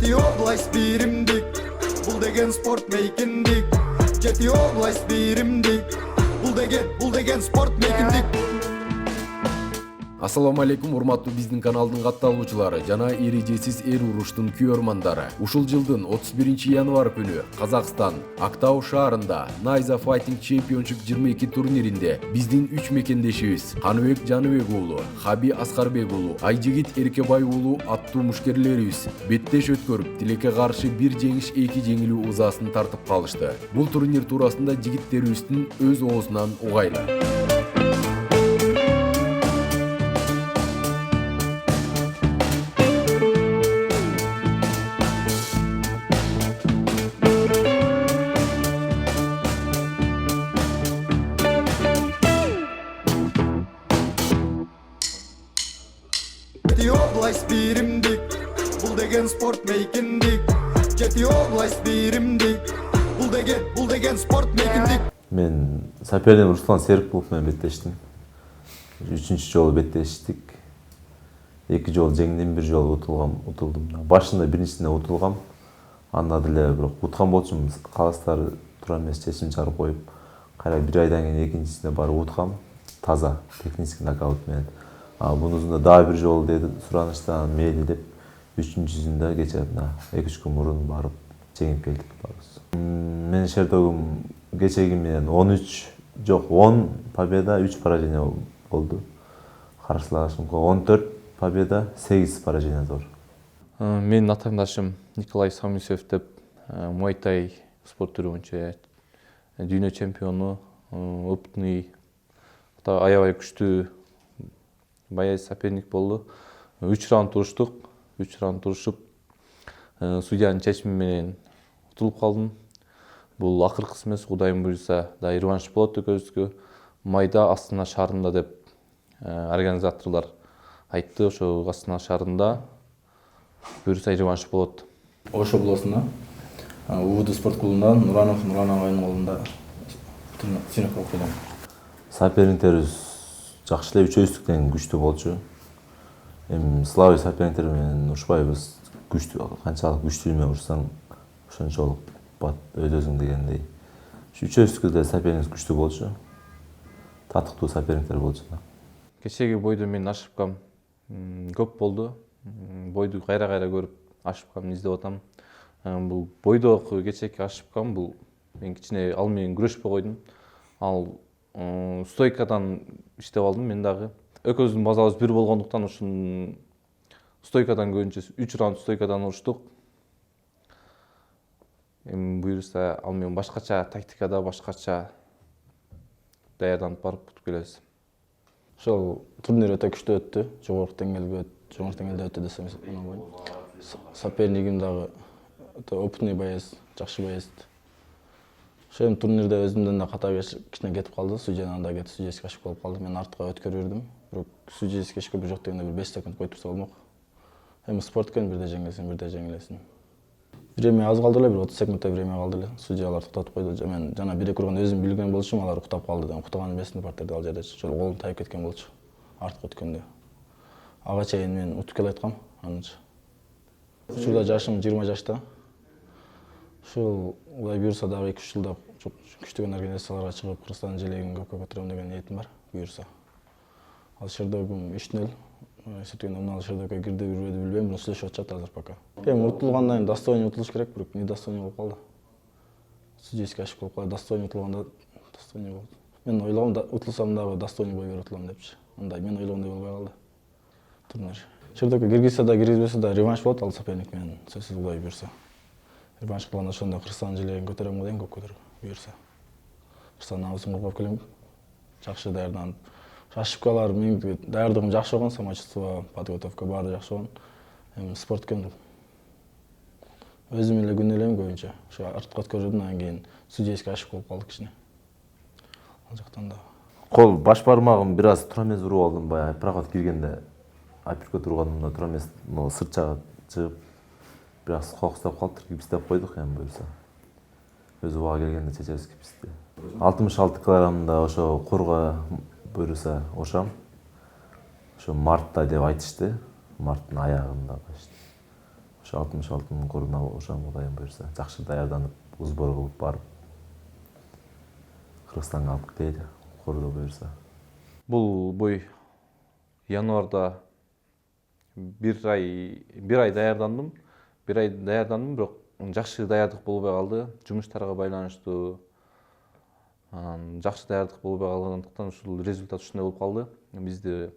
Жети область биримдик, бул деген спорт мейкиндик. Жети область биримдик, бул деген спорт мейкиндик. Ассаламу алейкум, урматтуу биздин каналдын катталуучулары жана эрежесиз эр уруштун күйөрмандары. Ушул жылдын 31 январ күнү Казакстан Актау шаарында Найза Fighting Championship 22 турниринде биздин 3 мекендешибиз Каныбек Жаныбек уулу, Хаби Аскарбек уулу, Айжигит Эркебай уулу аттуу мушкерлерибиз беттеш өткөрүп, тилекке каршы бир жеңиш 2 жеңилүү узаасын тартып калышты. Бул турнир туурасында жигиттерибиздин өз оозунан угайлы. Жети область биримдик, бул деген спорт мейкиндик. Жети область биримдик, бул деген спорт мейкиндик. Мен сопернигим Руслан Серикулов менен беттештим. 3-чү жолу беттештик. 2 жолу жеңдим, 1 жолу утулдум. Башында биринчисинде утулгам. Анда деле бирок уткан болчумун. Калыстар туура эмес чечим чыгарып коюп, кайра 1 айдан кийин экинчисине барып уткам. Таза технический нокаут менен. Бунусунда дагы 1 жолу деди сураныштан мейли деп 3-чүсүндө кече 2-3 күн мурун барып жеңип келдик барыбыз. Менин шердогум кечеги менен 10 победа, 3 поражение болду. Каршылашым 14 победа, 8 поражение бар. Менин атаандашым Николай Самусев деп Муайтай спорт түрү боюнча дүйнө чемпиону, опытный, аябай күчтүү баяз соперник болду. 3 раунд туруштук. 3 раунд турушуп, судьянын чечими менен утулуп калдым. Бул акыркысы эмес, Кудайым буйруса, да реванш болот экөөбүзгө. Майда Астана шаарында деп организаторлор айтты. Ошо Астана шаарында буйруса реванш болот. Ош областында УВД спорт клубунан Нуранов Нуран агайдын колунда тренировка окудум. Соперниктерибиз жакшы эле үчөөбүздүктөн күчтүү болчу. Эми слабый соперниктер менен урушпайбыз. Күчтүү, канчалык күчтүү менен урсаң, ошончолук бат өдөсүң дегендей. Үчөөбүздүкү да соперник күчтүү болчу. Татыктуу соперниктер болчу. Кечеги бойдо менин ошибкам көп болду. Бойду кайра көрүп ошибкамды издеп атам. Бул бойдогу кечеги ошибкам бул мен кичине ал менен күрөшпөй койдум. Ал стойкадан иштеп алдым мен дагы. Экөөбүздүн базабыз бир болгондуктан ушун стойкадан көбүнчө 3 раунд стойкадан уруштук. Эми буйруса ал менен башкача тактикада, башкача даярданып барып утуп келебиз. Ошол турнир өтө күчтүү өттү. Жогорку деңгээлде өттү десем болот. Сопернигим дагы өтө опытный боец, жакшы боец. Ошол турнирде өзүмдөн да ката кичине кетип калды. Судьянын да кетип судьяске ошибка болуп калды. Мен артка өткөрүп бердим. Бирок судьяске ошибка бир жок дегенде 5 секунд кой турса болмок. Эми спорт экен, бирде жеңилесиң. Время аз калды эле, бир 30 секундта время калды эле. Судьялар токтотуп койду. Мен жана бир эки урганда өзүм билген болчумун, алар уктап калды. Уктаганын эмесин партерде ал жерде ошол колум тайып кеткен болчу. Артка өткөндө. Ага чейин мен утуп келе айткам аныча. Ушурда жашым 20 жашта. Ушул Кудай буйруса дагы 2-3 жылда күчтүү организацияларга чыгып, Кыргызстандын желегин көккө көтөрөм деген ниетим бар, буйруса. Ал шердогум 3-0. Эсептегенде мына шердогко кирди, кирбеди билбейм, бирок сүйлөшүп атышат азыр пока. Эми утулгандан кийин достойный утулуш керек, бирок недостойный болуп калды. Судьяске ошибка болуп калды, достойный утулганда достойный болду. Мен ойлогом утулсам дагы достойный бой берип утулам депчи. Андай мен ойлогондой болбой калды. Турнир. Шердогко киргизсе да, киргизбесе да реванш болот ал соперник менен, сөзсүз Кудай буйруса. Реванш кылганда ошондо Кыргызстандын желегин көтөрөм дейм, көккө буйруса. Кыргызстандын абысын коргоп келем. Жакшы даярданып. Ошибкалар менин даярдыгым жакшы болгон, самочувствие, подготовка баары жакшы болгон. Эми спорт экен бул. Өзүм эле күнөө элем көбүнчө. Ошо артка өткөрдүм, андан кийин судьяске ошибка болуп калды кичине. Ал жактан да. Кол баш бармагым бир аз тура эмес уруп алдым, баягы проход киргенде апперкот урганымда тура эмес сыртчага чыгып бир аз кокустап калдык, кипстеп койдук эми буюрса. Өз убагы келгенде чечебиз кипсти. 66 килограммда ошо курга буюрса ошам. Ошо мартта деп айтышты. Марттын аягында Ошо 66 куруна ошоң Кудайым буюрса жакшы даярданып, сбор кылып барып Кыргызстанга алып кетели, Кудай буюрса. Бул бой январда бир ай даярдандым. Бирок жакшы даярдык болбой калды. Жумуштарга байланыштуу жакшы даярдык болбой калгандыктан ушул результат ушундай болуп калды. Бизде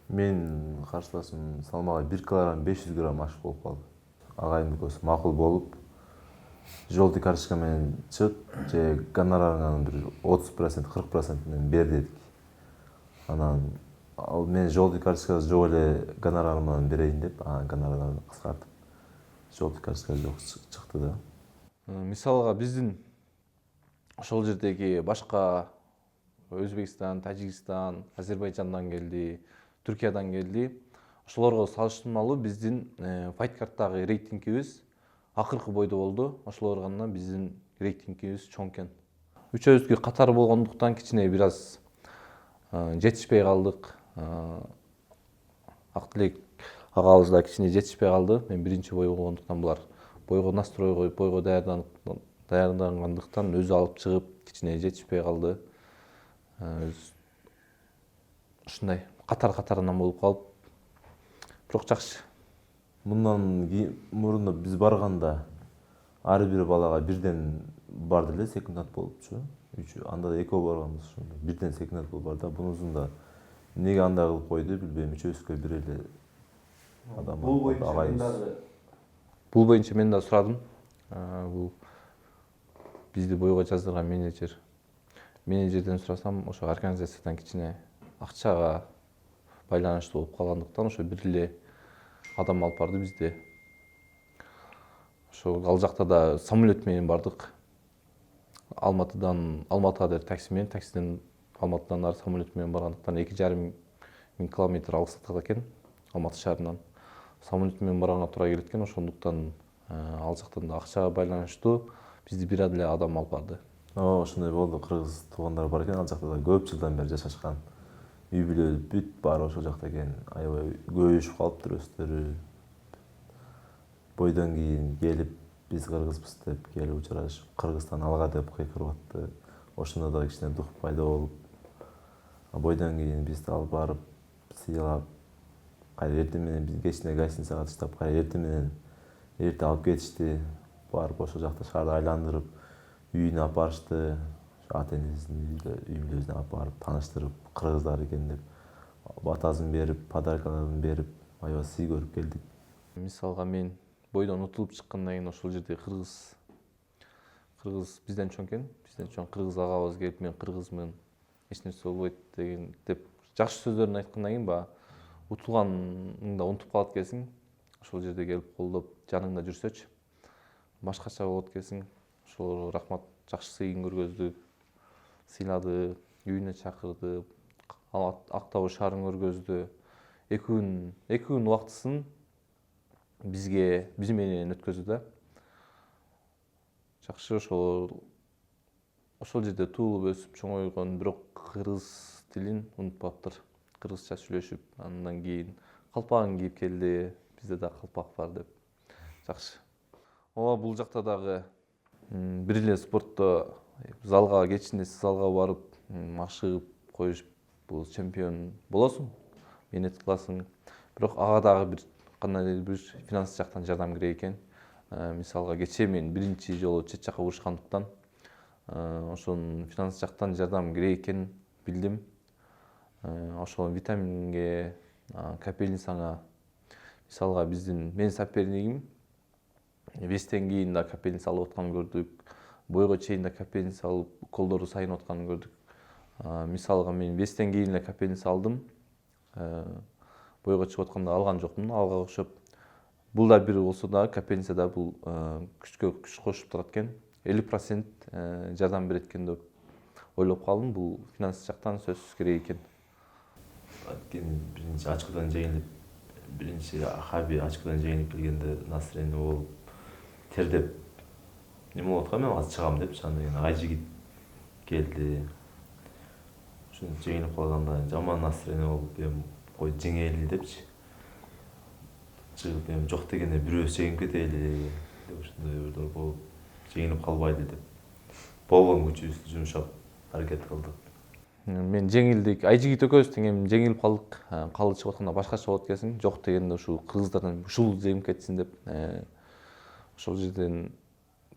Мен каршылашым салмагы 1 килограмм 500 грамм ашык болуп калды. Агайым экөөсү макул болуп, желтый карточка менен чыгып, же гонорарыңан бир 30%, 40% менен бер дедик. Анан ал мен желтый карточка жок эле гонорарымдан берейин деп, гонорарын кыскартып, желтый карточка жок чыкты да. мисалга биздин ошол жердеги башка Өзбекстан, Тажикстан, Азербайжандан келди, Түркиядан келди. Ошолорго салыштырмалуу биздин файткарттагы рейтингибиз акыркы бойдо болду. Ошолорго караганда биздин рейтингибиз чоң экен. Үчөөбүзгө катар болгондуктан кичине бир аз жетишпей калдык. Актилек агабыз да кичине жетишпей калды. Мен биринчи бой болгондуктан булар бойго настрой коюп, бойго даярдангандыктан өзү алып чыгып кичине жетишпей калды. Ушундай катарынан болуп калып, бирок жакшы. Мындан мурунда биз барганда ар бир балага бирден барды эле секундат болупчу. Анда да экөө барганбыз ошондо. Бирден секундат болуп бар да. Бунусунда эмнеге андай кылып койду билбейм. Үчөөбүзгө бир эле адам. Бул боюнча мен да сурадым. Бул бизди бойго жаздырган менеджерден сурасам, ошо организациядан кичине акчага байланыштуу болуп калгандыктан ошо бир эле адам алып барды бизди. Ошо ал жакта да самолет менен бардык. Алматыга деп таксиден Алматыдан ары самолет менен баргандыктан 2,5 миң километр алыстыкта экен Алматы шаарынан. Самолет менен барганга туура келет экен, ошондуктан ал жактан да акчага байланыштуу бизди бир эле адам алып барды. Ошондой болду. Кыргыз туугандар бар экен, ал жакта да көп жылдан бери жашашкан. Үй бүлө бүт баары ошол жакта экен. Аябай көбөйүшүп калыптыр өздөрү. Бойдон кийин келип, биз кыргызбыз деп келип учурашып, Кыргызстан алга деп кыйкырып атты. Ошондо да кичине дух пайда болуп, бойдон кийин бизди алып барып, сыйлап, кайра эртең менен биз кечине гостиницага таштап, кайра эртең менен эрте алып кетишти. Барып ошол жакта шаарды айландырып, үйүнө алып барышты. Ата-энесин үй бүлөсүнө алып барып, тааныштырып, кыргыздар экен деп, батасын берип, подаркаларын берип, аябай сый көрүп келдик. Мисалга мен бойдон утулуп чыккандан кийин ошол жерде кыргыз бизден чоң экен. Бизден чоң кыргыз агабыз келип, мен кыргызмын, эч нерсе болбойт деп жакшы сөздөрүн айткандан кийин баягы утулганыңды унутуп калат экенсиң. Ошол жерде келип колдоп, жаныңда жүрсөчү башкача болот экенсиң. Ошолорго рахмат, жакшы сыйын көргөздү, сыйлады, үйүнө чакырды, Актау шаарын көргөздү. 2 күн убактысын биз менен өткөздү да. Жакшы, ошол жерде туулуп өсүп чоңойгон, бирок кыргыз тилин унутпаптыр. Кыргызча сүйлөшүп, андан кийин калпагын кийип келди. Бизде да калпак бар деп. Жакшы. Бул жакта дагы бир эле спортто залга кечинде залга барып, машыгып коюшуп, бул чемпион болосуң, мээнет кыласың. Бирок ага дагы бир кандайдыр бир финанс жактан жардам керек экен. Мисалга кечээ мен биринчи жолу чет жакка урушкандыктан ошонун финанс жактан жардам керек экенин билдим. Ошол витаминге, капельницага, мисалга менин сопернигим вестен кийин да капельница алып атканын көрдүк. Бойго чейин да капельница алып, колдору сайынып атканын көрдүк. Мисалга мен вестен кийин эле капельница алдым. Бойго чыгып атканда алган жокмун, алга окшоп. Бул да бир болсо да капельница да бул күчкө күч кошуп турат экен. 50% жардам берет экен деп ойлоп калдым. Бул финанс жактан сөзсүз керек экен. Биринчи очкодон жеңилип, биринчи хаби очкодон жеңилип келгенде настроение болуп, тердеп неме болуп аткан, мен азыр чыгам деп, андан кийин Айжигит келди. Ошону жеңилип калганда жаман настроение болуп, кой жеңели депчи. чыгып эми жок дегенде бирөөбүз жеңип кетели деп ушундай бир болуп жеңилип калбайлы деп болгон күчүбүздү жумшап аракет кылдык. Мен жеңилдик, Айжигит экөөбүз тең эми жеңилип калдык. Калды чыгып атканда башкача болот экенсиң. Жок дегенде ушул кыргыздардан ушул жеңип кетсин деп ошол жерден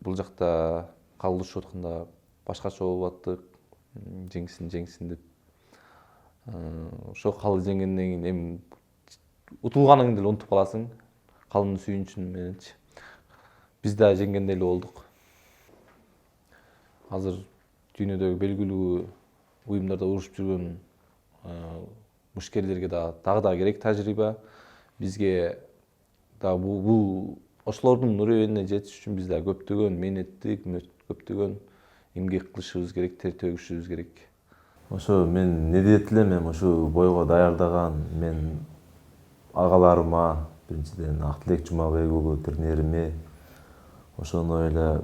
бул жакта калды чыгып атканда башкача болуп аттык. Жеңсин деп. Ошо калды жеңгенден кийин эми утулганыңды деле унутуп каласың. Калдын сүйүнчүн мененчи. Биз да жеңгендей эле болдук. Азыр дүйнөдөгү белгилүү уюмдарда урушуп жүргөн мушкерлерге дагы да керек тажрыйба. Бизге да бул ошолордун үрөйүнө жетиш үчүн биз да көптөгөн мээнеттик, көптөгөн эмгек кылышыбыз керек, тер төгүшүбүз керек. Ошо мен эмне дейт элем, эми ушу бойго даярдаган мен агаларыма, биринчиден Актилек Жумабек уулу тренериме, ошондой эле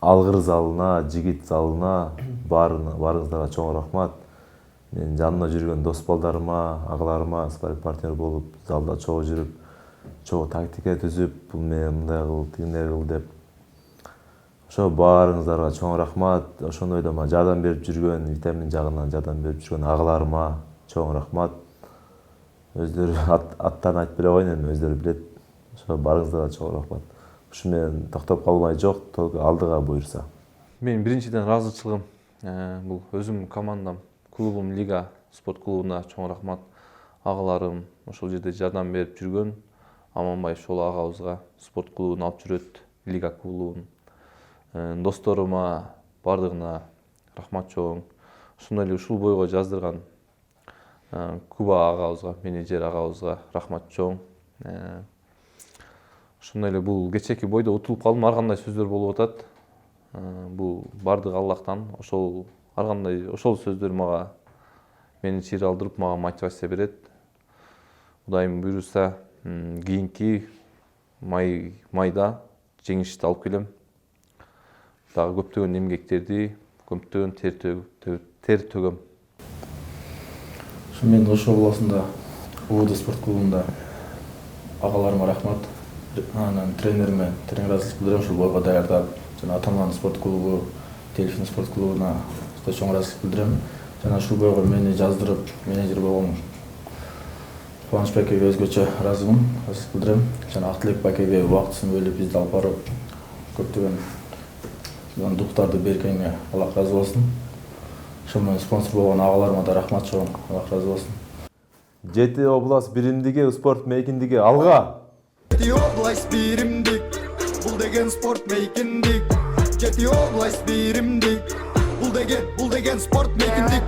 алгыр залына, жигит залына баарыңыздарга чоң рахмат. Мен жанымда жүргөн дос балдарыма, агаларыма спарринг партнер болуп, залда чогуу жүрүп, чогуу тактика түзүп, бул мен мындай кыл, тигиндей кыл деп. Ошо баарыңыздарга чоң рахмат. Ошондой эле мага жардам берип жүргөн, витамин жагынан жардам берип жүргөн агаларыма чоң рахмат. Өздөрү аттарын айтып бере коеюн, эми өздөрү билет. Ошо баарыңыздарга чоң рахмат. Ушу менен токтоп калмай жок, только алдыга буйрса. Менин биринчиден ыраазычылыгым бул өзүмдүн командам, клубум Лига спорт клубуна чоң рахмат. Агаларым ошол жерде жардам берип жүргөн. Аманбай Шол агабызга спорт клубун алып жүрөт, Лига клубун. Досторума бардыгына рахмат чоң. Ошондой эле ушул бойго жаздырган Куба агабызга, менеджер агабызга рахмат чоң. Ошондой эле бул кечээки бойдо утулуп калдым, ар кандай сөздөр болуп атат. Бул бардыгы Аллахтан. Ар кандай ошол сөздөр мага мени чыйыр алдырып, мага мотивация берет. Кудайым буйруса, кийинки майда жеңишти алып келем. Дагы көптөгөн эмгектерди, көптөгөн тер төгөм. Мен Ош областында УВД спорт клубунда агаларыма рахмат. Анан тренериме терең ыраазычылык билдирем, ушул бойго даярдап, жана Атаман спорт клубу, Телефин спорт клубуна чоң ыраазычылык билдирем. Жана ушул бойго мени жаздырып, менеджер болгон Кубаныч байкеге өзгөчө ыраазымын, ыраазычылык билдирем. Жана Актилек байкеге убактысын бөлүп бизди алып барып, көптөгөн дуктарды бергенине Аллах разы болсун. Ошол менен спонсор болгон агаларыма да рахмат чоң, Аллах разы болсун. Жети область биримдиги, спорт мейкиндиги алга. Жети область биримдик, бул деген спорт мейкиндик. Жети область биримдик, бул деген спорт мейкиндик.